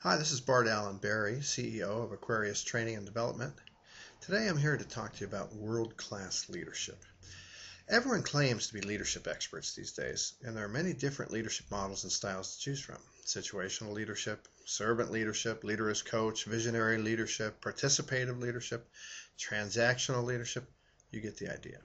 Hi, this is Bart Allen Berry, CEO of Aquarius Training and Development. Today I'm here to talk to you about world-class leadership. Everyone claims to be leadership experts these days, and there are many different leadership models and styles to choose from. Situational leadership, servant leadership, leader as coach, visionary leadership, participative leadership, transactional leadership. You get the idea.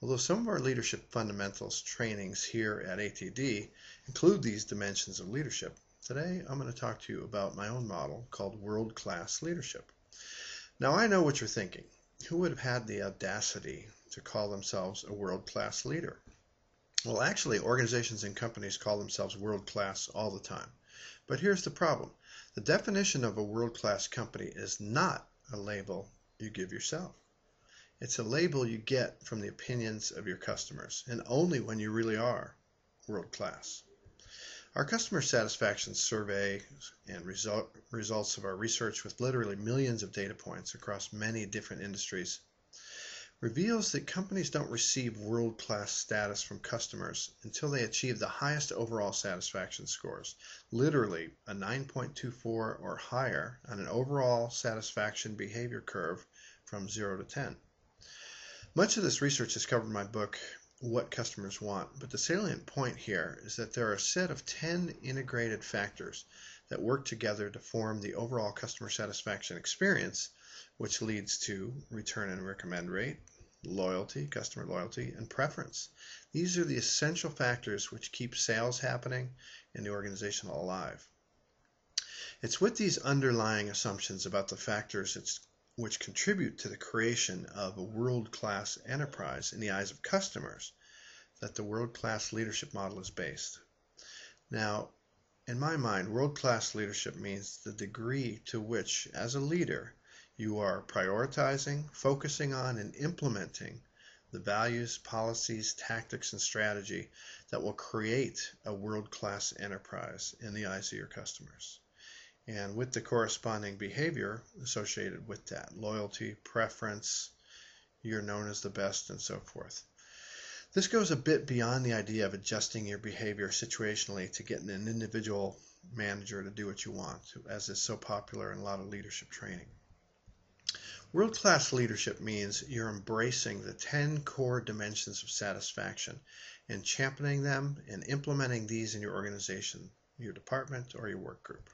Although some of our leadership fundamentals trainings here at ATD include these dimensions of leadership, today I'm going to talk to you about my own model called world-class leadership. Now I know what you're thinking. Who would have had the audacity to call themselves a world-class leader? Well, actually, organizations and companies call themselves world-class all the time. But here's the problem. The definition of a world-class company is not a label you give yourself. It's a label you get from the opinions of your customers, and only when you really are world-class. Our customer satisfaction survey and results of our research with literally millions of data points across many different industries reveals that companies don't receive world-class status from customers until they achieve the highest overall satisfaction scores, literally a 9.24 or higher on an overall satisfaction behavior curve from 0 to 10. Much of this research is covered in my book, What Customers Want, but the salient point here is that there are a set of 10 integrated factors that work together to form the overall customer satisfaction experience, which leads to return and recommend rate, loyalty, customer loyalty, and preference. These are the essential factors which keep sales happening and the organization alive. It's with these underlying assumptions about the factors which contribute to the creation of a world-class enterprise in the eyes of customers that the world-class leadership model is based. Now, in my mind, world-class leadership means the degree to which, as a leader, you are prioritizing, focusing on, and implementing the values, policies, tactics, and strategy that will create a world-class enterprise in the eyes of your customers. And with the corresponding behavior associated with that, loyalty, preference, you're known as the best, and so forth. This goes a bit beyond the idea of adjusting your behavior situationally to get an individual manager to do what you want, as is so popular in a lot of leadership training. World-class leadership means you're embracing the 10 core dimensions of satisfaction and championing them and implementing these in your organization, your department, or your work group.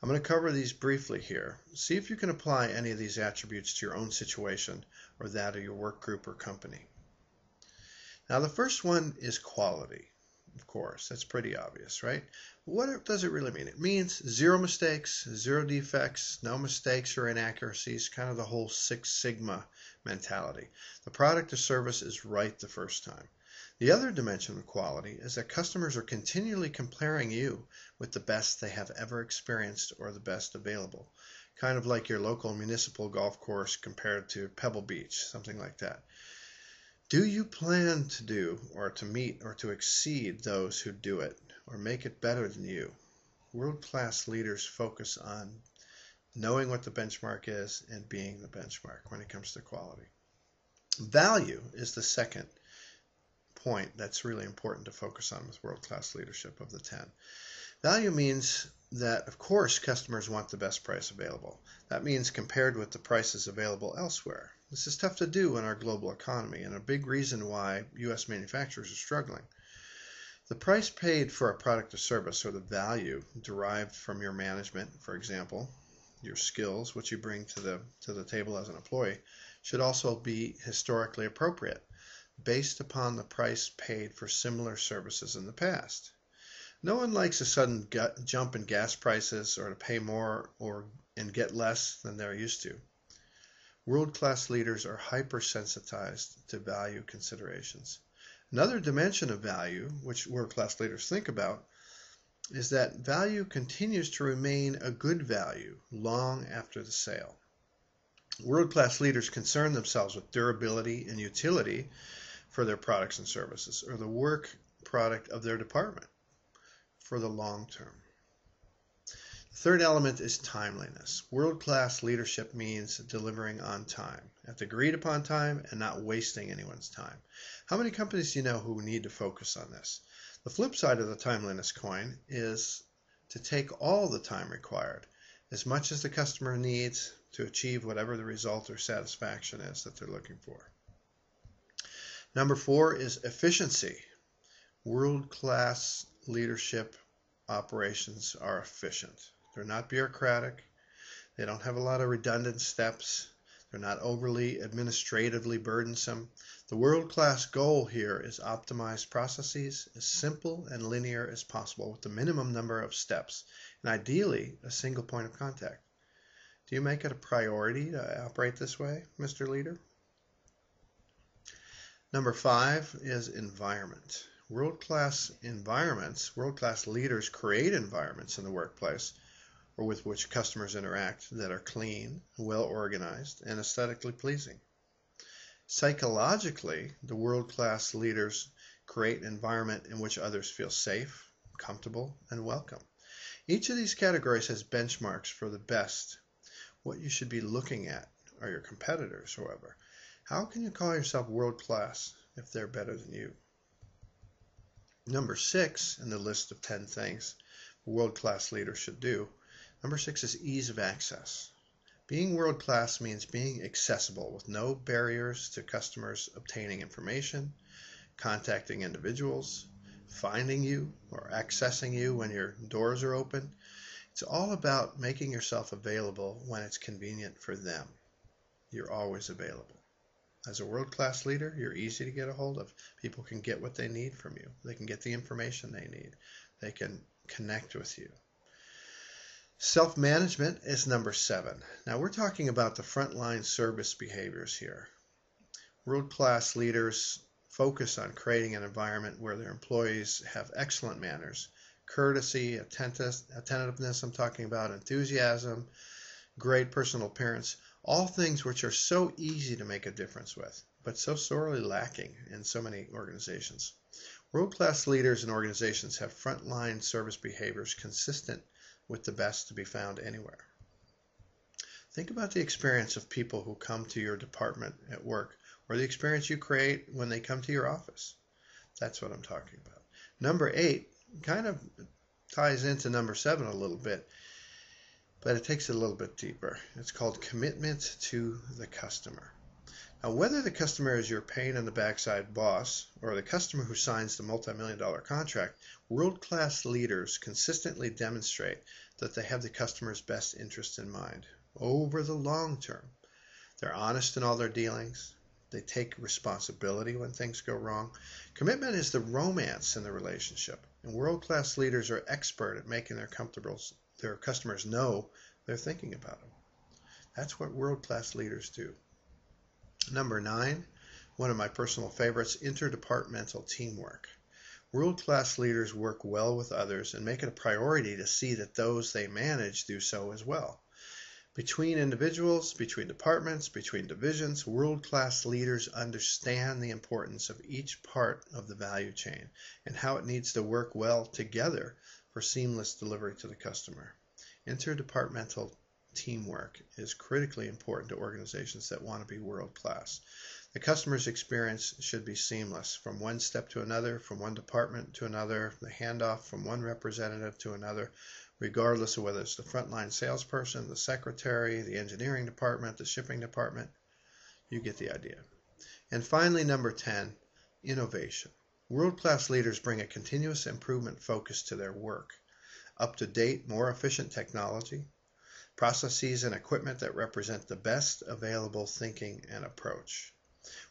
I'm going to cover these briefly here. See if you can apply any of these attributes to your own situation or that of your work group or company. Now the first one is quality. Of course, that's pretty obvious, right? What does it really mean? It means zero mistakes, zero defects, no mistakes or inaccuracies, kind of the whole Six Sigma mentality. The product or service is right the first time. The other dimension of quality is that customers are continually comparing you with the best they have ever experienced or the best available. Kind of like your local municipal golf course compared to Pebble Beach, something like that. Do you plan to do or to meet or to exceed those who do it or make it better than you? World-class leaders focus on knowing what the benchmark is and being the benchmark when it comes to quality. Value is the second point that's really important to focus on with world-class leadership of the 10. Value means that, of course, customers want the best price available. That means compared with the prices available elsewhere. This is tough to do in our global economy and a big reason why U.S. manufacturers are struggling. The price paid for a product or service, or the value derived from your management, for example, your skills, what you bring to the table as an employee, should also be historically appropriate, based upon the price paid for similar services in the past. No one likes a sudden jump in gas prices or to pay more and get less than they're used to. World-class leaders are hypersensitized to value considerations. Another dimension of value, which world-class leaders think about, is that value continues to remain a good value long after the sale. World-class leaders concern themselves with durability and utility for their products and services, or the work product of their department for the long term. The third element is timeliness. World-class leadership means delivering on time, at the agreed upon time, and not wasting anyone's time. How many companies do you know who need to focus on this? The flip side of the timeliness coin is to take all the time required, as much as the customer needs to achieve whatever the result or satisfaction is that they're looking for. Number 4 is efficiency. World-class leadership operations are efficient. They're not bureaucratic. They don't have a lot of redundant steps. They're not overly administratively burdensome. The world-class goal here is optimized processes as simple and linear as possible with the minimum number of steps, and ideally a single point of contact. Do you make it a priority to operate this way, Mr. Leader? Number 5 is environment. World-class environments, world-class leaders create environments in the workplace or with which customers interact that are clean, well organized, and aesthetically pleasing. Psychologically, the world-class leaders create an environment in which others feel safe, comfortable, and welcome. Each of these categories has benchmarks for the best. What you should be looking at are your competitors, however. How can you call yourself world-class if they're better than you? Number 6 in the list of 10 things world-class leaders should do. Number 6 is ease of access. Being world-class means being accessible with no barriers to customers obtaining information, contacting individuals, finding you or accessing you when your doors are open. It's all about making yourself available when it's convenient for them. You're always available. As a world-class leader, you're easy to get a hold of. People can get what they need from you. They can get the information they need. They can connect with you. Self-management is number 7. Now we're talking about the frontline service behaviors here. World-class leaders focus on creating an environment where their employees have excellent manners, courtesy, attentiveness, I'm talking about enthusiasm, great personal appearance, all things which are so easy to make a difference with, but so sorely lacking in so many organizations. World-class leaders and organizations have frontline service behaviors consistent with the best to be found anywhere. Think about the experience of people who come to your department at work, or the experience you create when they come to your office. That's what I'm talking about. Number 8 kind of ties into number 7 a little bit, but it takes it a little bit deeper. It's called commitment to the customer. Now, whether the customer is your pain in the backside boss or the customer who signs the multi-million-dollar contract, world-class leaders consistently demonstrate that they have the customer's best interest in mind over the long term. They're honest in all their dealings. They take responsibility when things go wrong. Commitment is the romance in the relationship, and world-class leaders are expert at making their customers know they're thinking about them. That's what world-class leaders do. Number 9, one of my personal favorites, interdepartmental teamwork. World-class leaders work well with others and make it a priority to see that those they manage do so as well. Between individuals, between departments, between divisions, world-class leaders understand the importance of each part of the value chain and how it needs to work well together for seamless delivery to the customer. Interdepartmental teamwork is critically important to organizations that want to be world-class. The customer's experience should be seamless from one step to another, from one department to another, the handoff from one representative to another, regardless of whether it's the frontline salesperson, the secretary, the engineering department, the shipping department. You get the idea. And finally, number 10, innovation. World-class leaders bring a continuous improvement focus to their work. Up-to-date, more efficient technology, processes and equipment that represent the best available thinking and approach.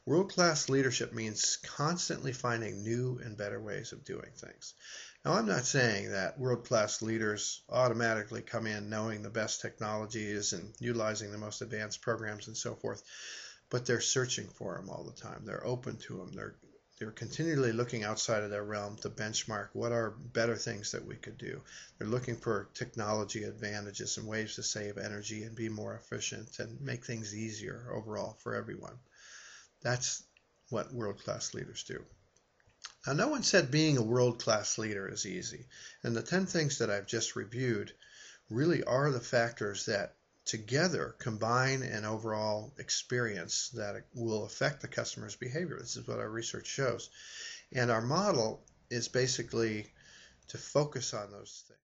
World-class leadership means constantly finding new and better ways of doing things. Now, I'm not saying that world-class leaders automatically come in knowing the best technologies and utilizing the most advanced programs and so forth, but they're searching for them all the time. They're open to them. They're continually looking outside of their realm to benchmark what are better things that we could do. They're looking for technology advantages and ways to save energy and be more efficient and make things easier overall for everyone. That's what world-class leaders do. Now, no one said being a world-class leader is easy, and the 10 things that I've just reviewed really are the factors that together combine an overall experience that will affect the customer's behavior. This is what our research shows. And our model is basically to focus on those things.